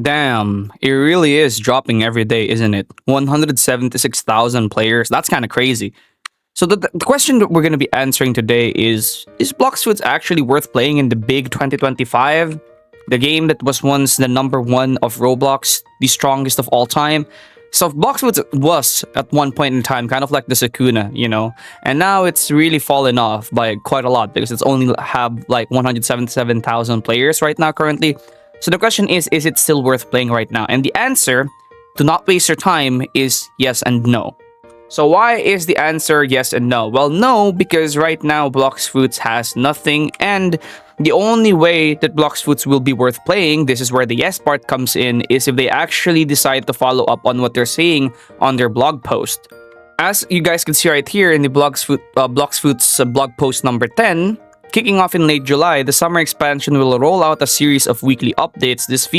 Damn, it really is dropping every day, isn't it? 176,000 players. That's kind of crazy. So the question that we're going to be answering today is Bloxfruits actually worth playing in the big 2025? The game that was once the number one of Roblox, the strongest of all time. So Bloxfruits was at one point in time kind of like the Sakuna, and now it's really fallen off by quite a lot because it's only have like 177,000 players right now currently. So the question is it still worth playing right now? And the answer, to not waste your time, is yes and no. So why is the answer yes and no? Well, no, because right now Blox Fruits has nothing, and the only way that Blox Fruits will be worth playing, this is where the yes part comes in, is if they actually decide to follow up on what they're saying on their blog post. As you guys can see right here in the Blox Fruits blog post number 10, kicking off in late July, the summer expansion will roll out a series of weekly updates. This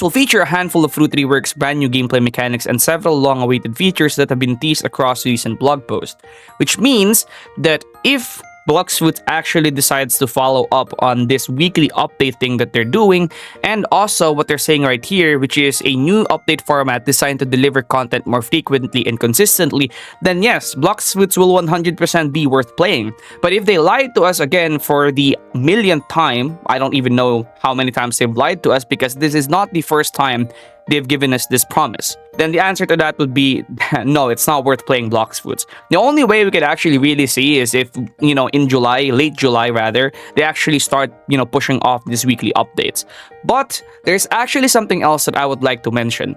will feature a handful of Fruit reworks, brand new gameplay mechanics, and several long-awaited features that have been teased across recent blog posts. Which means that if Bloxfruit actually decides to follow up on this weekly update thing that they're doing, and also what they're saying right here, which is a new update format designed to deliver content more frequently and consistently, then yes, Bloxfruits will 100% be worth playing. But if they lied to us again for the millionth time, I don't even know how many times they've lied to us because this is not the first time they've given us this promise, then the answer to that would be no, it's not worth playing Bloxfruits. The only way we could actually really see is if, in July, late July rather, they actually start, pushing off these weekly updates. But there's actually something else that I would like to mention.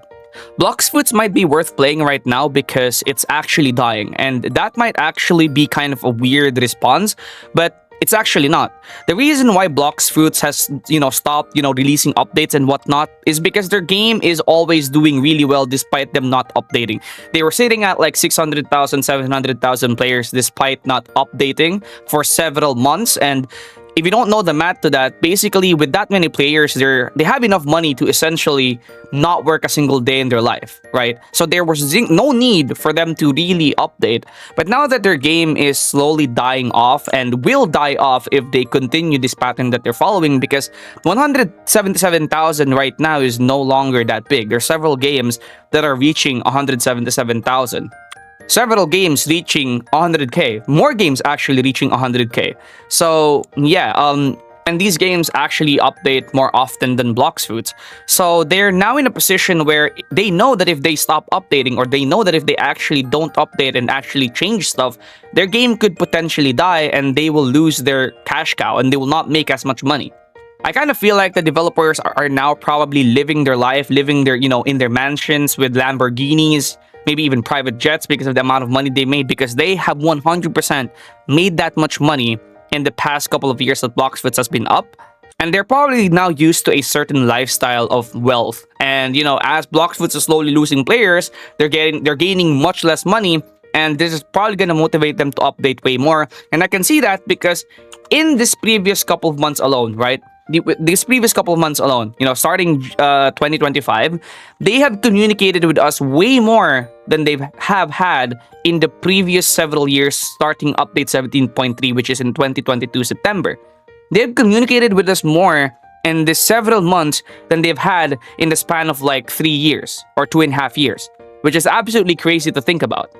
Bloxfruits might be worth playing right now because it's actually dying, and that might actually be kind of a weird response, but it's actually not. The reason why Bloxfruits has, stopped, releasing updates and whatnot is because their game is always doing really well despite them not updating. They were sitting at like 600,000, 700,000 players despite not updating for several months, and if you don't know the math to that, basically with that many players, they have enough money to essentially not work a single day in their life, right? So there was no need for them to really update. But now that their game is slowly dying off and will die off if they continue this pattern that they're following, because 177,000 right now is no longer that big. There are several games that are reaching 177,000. Several games reaching 100k, more games actually reaching 100k. So yeah, and these games actually update more often than Bloxfruits. So they're now in a position where they know that if they stop updating, or they know that if they actually don't update and actually change stuff, their game could potentially die and they will lose their cash cow and they will not make as much money. I kind of feel like the developers are now probably living their life, living their, in their mansions with Lamborghinis, maybe even private jets because of the amount of money they made, because they have 100% made that much money in the past couple of years that Bloxfruits has been up. And they're probably now used to a certain lifestyle of wealth. And, as Bloxfruits is slowly losing players, they're gaining much less money. And this is probably going to motivate them to update way more. And I can see that because in this previous couple of months alone, right? These previous couple of months alone, starting 2025, they have communicated with us way more than they have had in the previous several years, starting update 17.3, which is in 2022 September. They've communicated with us more in the several months than they've had in the span of like 3 years or 2.5 years, which is absolutely crazy to think about.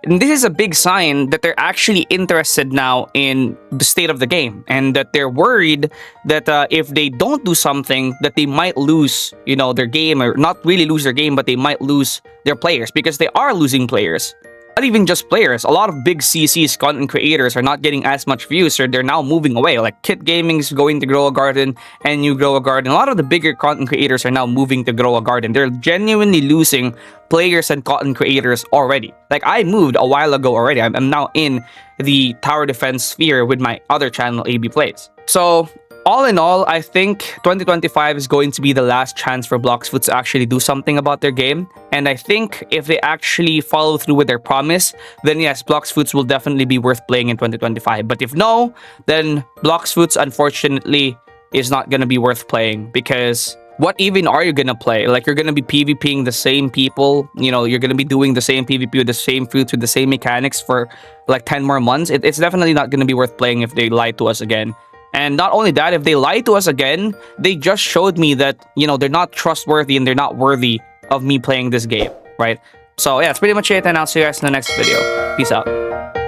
And this is a big sign that they're actually interested now in the state of the game, and that they're worried that if they don't do something, that they might lose, their game, or not really lose their game, but they might lose their players, because they are losing players. Not even just players. A lot of big CCs, content creators, are not getting as much views, or they're now moving away. Like Kit Gaming is going to Grow a Garden, and you Grow a Garden. A lot of the bigger content creators are now moving to Grow a Garden. They're genuinely losing players and content creators already. Like I moved a while ago already. I'm now in the tower defense sphere with my other channel, AB Plays. So all in all, I think 2025 is going to be the last chance for Bloxfruits to actually do something about their game. And I think if they actually follow through with their promise, then yes, Bloxfruits will definitely be worth playing in 2025. But if no, then Bloxfruits, unfortunately, is not going to be worth playing, because what even are you going to play? Like, you're going to be PvPing the same people, you're going to be doing the same PvP with the same fruits, with the same mechanics for like 10 more months. It's definitely not going to be worth playing if they lie to us again. And not only that, if they lie to us again, they just showed me that, you know, they're not trustworthy and they're not worthy of me playing this game, right? So yeah, that's pretty much it, and I'll see you guys in the next video. Peace out.